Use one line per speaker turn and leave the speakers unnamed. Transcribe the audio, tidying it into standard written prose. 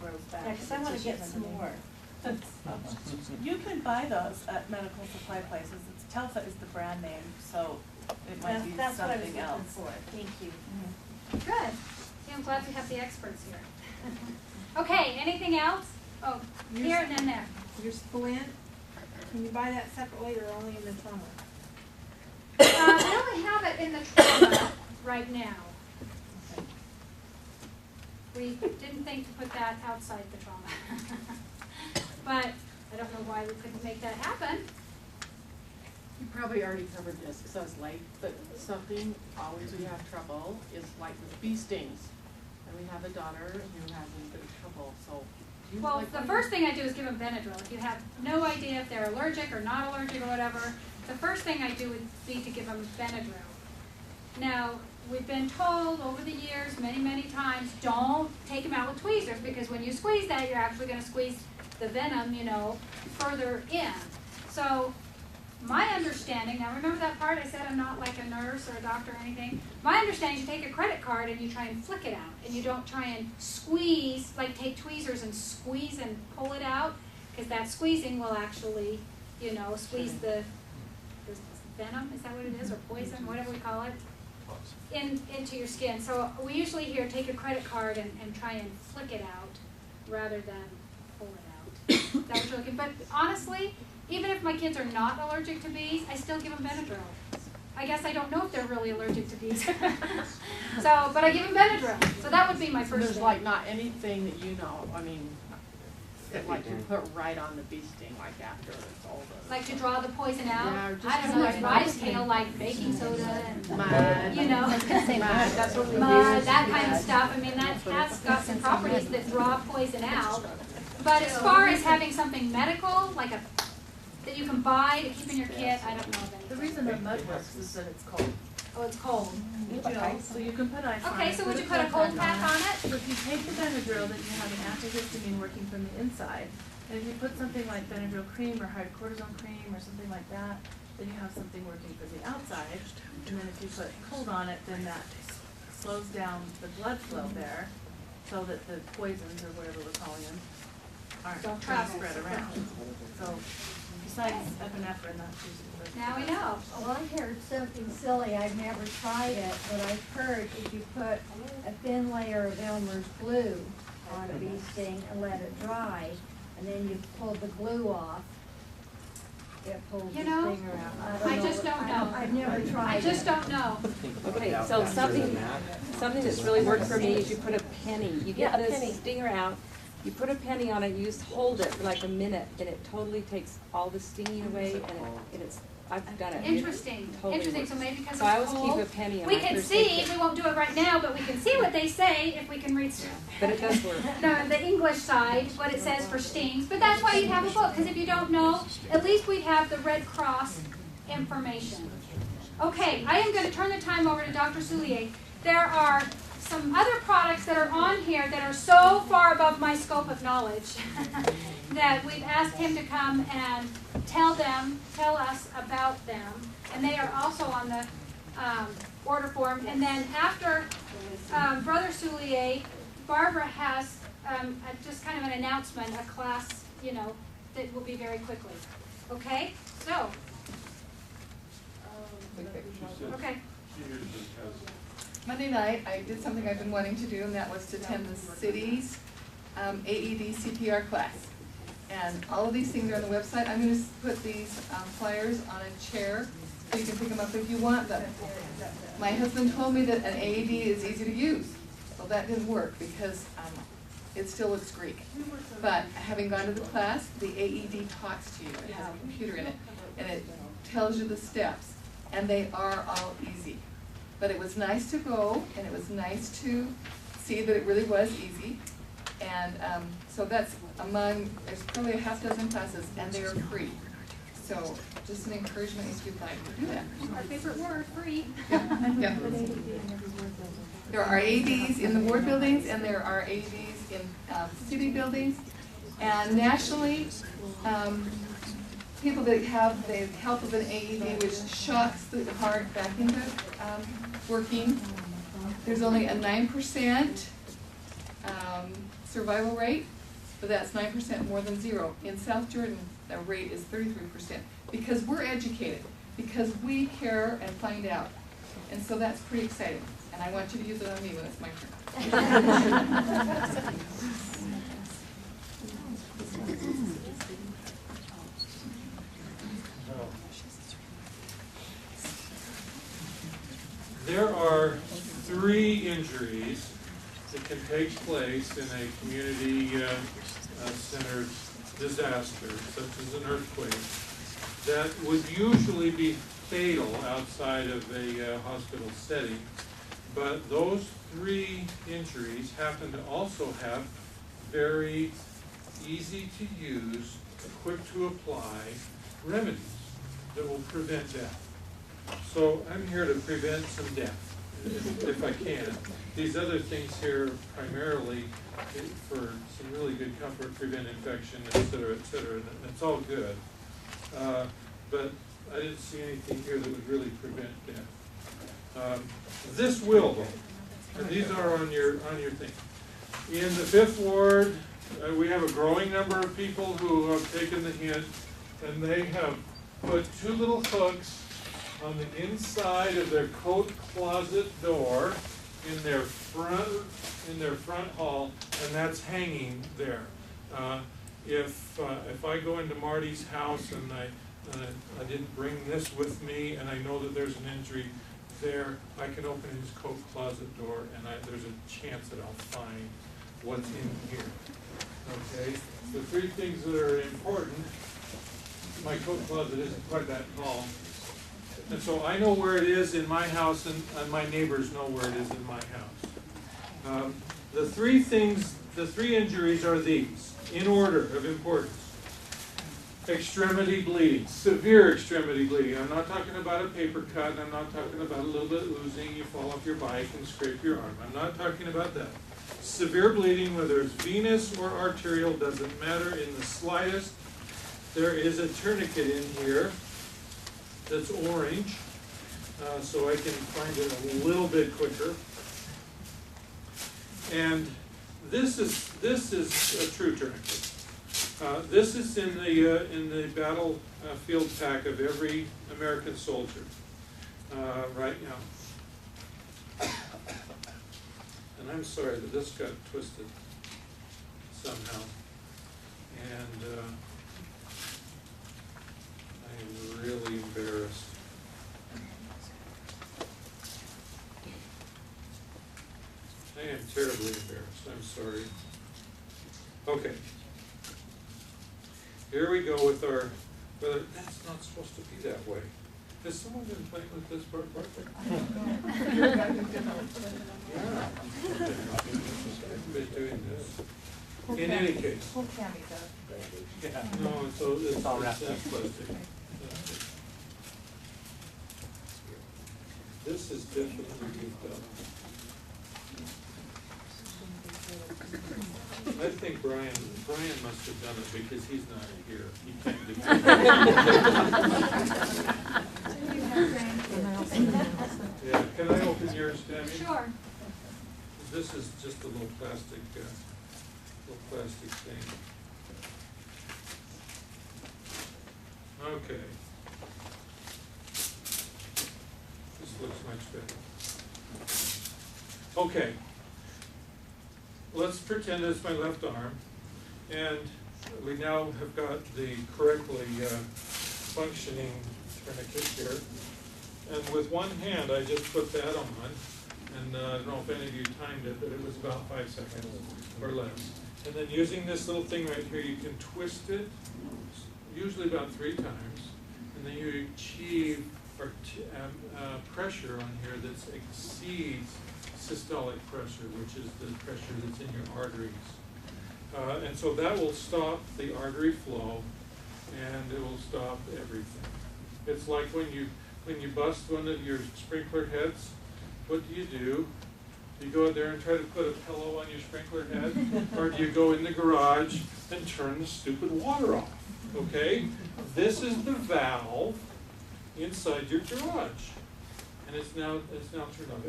grows back.
Yeah, because I want to get some more.
You can buy those at medical supply places. Telfa is the brand name, so it might be
That's what I was
something
looking
else.
for. Thank you.
Good. See, I'm glad we have the experts here. Okay, anything else? Oh, here and then there.
Your splint, can you buy that separately or only in the trauma?
We only have it in the trauma right now. We didn't think to put that outside the trauma. But I don't know why we couldn't make that happen.
You probably already covered this because I was late, but something always we have trouble is like with bee stings. And we have a daughter who has a bit of trouble, so. Do you
Well,
like
the first thing I do is give them Benadryl. If you have no idea if they're allergic or not allergic or whatever, the first thing I do would be to give them Benadryl. Now, we've been told over the years many, many times, don't take them out with tweezers because when you squeeze that, you're actually going to squeeze the venom, you know, further in. So, my understanding, now remember that part I said I'm not like a nurse or a doctor or anything? My understanding is you take a credit card and you try and flick it out. And you don't try and squeeze, like take tweezers and squeeze and pull it out. Because that squeezing will actually, you know, squeeze the venom, is that what it is? Or poison, whatever we call it, into your skin. So we usually here take a credit card and try and flick it out rather than pull it out. Is that what you're looking? But honestly, even if my kids are not allergic to bees, I still give them Benadryl. I guess I don't know if they're really allergic to bees. So, but I give them Benadryl. So that would be my first
There's
thing.
like not anything that you know, I mean, that like you put right on the bee sting, like after it's over.
Like to draw the poison out?
Yeah, or just
I don't know, like
like
rice tail, like baking soda and,
Mud.
you know,
That's what we
mud,
use.
that kind of stuff. I mean, that has got some properties that draw poison out. But as far as having something medical, like that you can buy to keep in your kit, I don't know of
The
anything.
reason that mud works is that it's cold.
Oh, it's cold.
So you can put ice on it.
Okay, so would you put a cold pack on it?
So if you take the Benadryl, then you have an antihistamine working from the inside. And if you put something like Benadryl cream or hard cortisone cream or something like that, then you have something working from the outside. And then if you put cold on it, then that slows down the blood flow there so that the poisons or whatever we're calling them aren't
Don't
trying to
travel.
spread around. So besides epinephrine, that's usually the
Now we know.
Well, I heard something silly, I've never tried it, but I've heard if you put a thin layer of Elmer's glue on a bee sting and let it dry, and then you pull the glue off, it pulls the
You know,
stinger out.
I just don't know.
I've never tried it.
I just don't know.
Okay, so something that's really worked for me is you put a penny. You get the stinger out, you put a penny on it, you just hold it for like a minute, and it totally takes all the stinging away, and it's, I've done it.
Interesting.
Totally
Interesting.
works.
So maybe because
So I
it's
always keep
cold,
a penny in
we
my
can
first
see.
aid kit.
We won't do it right now, but we can see what they say if we can read
But it does work.
the English side, what it says for stings. But that's why you have a book, because if you don't know, at least we have the Red Cross information. Okay, I am going to turn the time over to Dr. Soulier. There are some other products that are on here that are so far above my scope of knowledge that we've asked him to come and tell us about them. And they are also on the order form. And then after Brother Soulier, Barbara has just kind of an announcement, a class, you know, that will be very quickly. Okay? So. Okay.
Monday night, I did something I've been wanting to do, and that was to attend the city's AED CPR class. And all of these things are on the website. I'm going to put these flyers on a chair so you can pick them up if you want them. My husband told me that an AED is easy to use. Well, that didn't work because it still looks Greek. But having gone to the class, the AED talks to you. It has a computer in it, and it tells you the steps. And they are all easy. But it was nice to go, and it was nice to see that it really was easy. And so that's there's probably a half dozen classes, and they are free. So just an encouragement if you'd like to do that.
Our favorite word, free.
Yeah. There are AEDs in the ward buildings, and there are AEDs in city buildings. And nationally, people that have the help of an AED, which shocks the heart back into working, there's only a 9% survival rate, but that's 9% more than zero. In South Jordan, the rate is 33%, because we're educated, because we care and find out. And so that's pretty exciting, and I want you to use it on me when it's my turn.
There are 3 injuries that can take place in a community-centered disaster, such as an earthquake, that would usually be fatal outside of a hospital setting. But those 3 injuries happen to also have very easy to use, quick to apply remedies that will prevent death. So I'm here to prevent some death, if I can. These other things here primarily for some really good comfort, prevent infection, et cetera, and it's all good. But I didn't see anything here that would really prevent death. This will, though, and these are on your thing. In the 5th Ward, we have a growing number of people who have taken the hint, and they have put 2 little hooks on the inside of their coat closet door in their front hall, and that's hanging there. If I go into Marty's house and I didn't bring this with me, and I know that there's an injury there, I can open his coat closet door, and there's a chance that I'll find what's in here. Okay, the 3 things that are important. My coat closet isn't quite that tall. And so I know where it is in my house, and my neighbors know where it is in my house. The 3 injuries are these, in order of importance. Extremity bleeding, severe extremity bleeding. I'm not talking about a paper cut, I'm not talking about a little bit oozing, you fall off your bike and scrape your arm. I'm not talking about that. Severe bleeding, whether it's venous or arterial, doesn't matter in the slightest. There is a tourniquet in here that's orange, so I can find it a little bit quicker. And this is a true tourniquet. This is in the battlefield pack of every American soldier right now. And I'm sorry that this got twisted somehow. And I am really embarrassed. I am terribly embarrassed. I'm sorry. Okay. Here we go with our, well, that's not supposed to be that way. Has someone been playing with this part? Yeah. I've been doing this. In any case.
Pull Tami though.
Yeah. No, it's all wrapped up. Plastic. This is definitely goofed up. I think Brian must have done it because he's not here. He can't do it. Yeah, can I open yours, Tami?
Sure.
This is just a little plastic thing. Okay. This looks much better. Okay. Let's pretend it's my left arm, and we now have got the correctly functioning tourniquet here. And with one hand, I just put that on, and I don't know if any of you timed it, but it was about 5 seconds or less. And then using this little thing right here, you can twist it, usually about 3 times, and then you achieve pressure on here that exceeds systolic pressure, which is the pressure that's in your arteries. And so that will stop the artery flow, and it will stop everything. It's like when you bust one of your sprinkler heads, what do? You go out there and try to put a pillow on your sprinkler head, or do you go in the garage and turn the stupid water off? Okay? This is the valve inside your garage. And it's now turned off.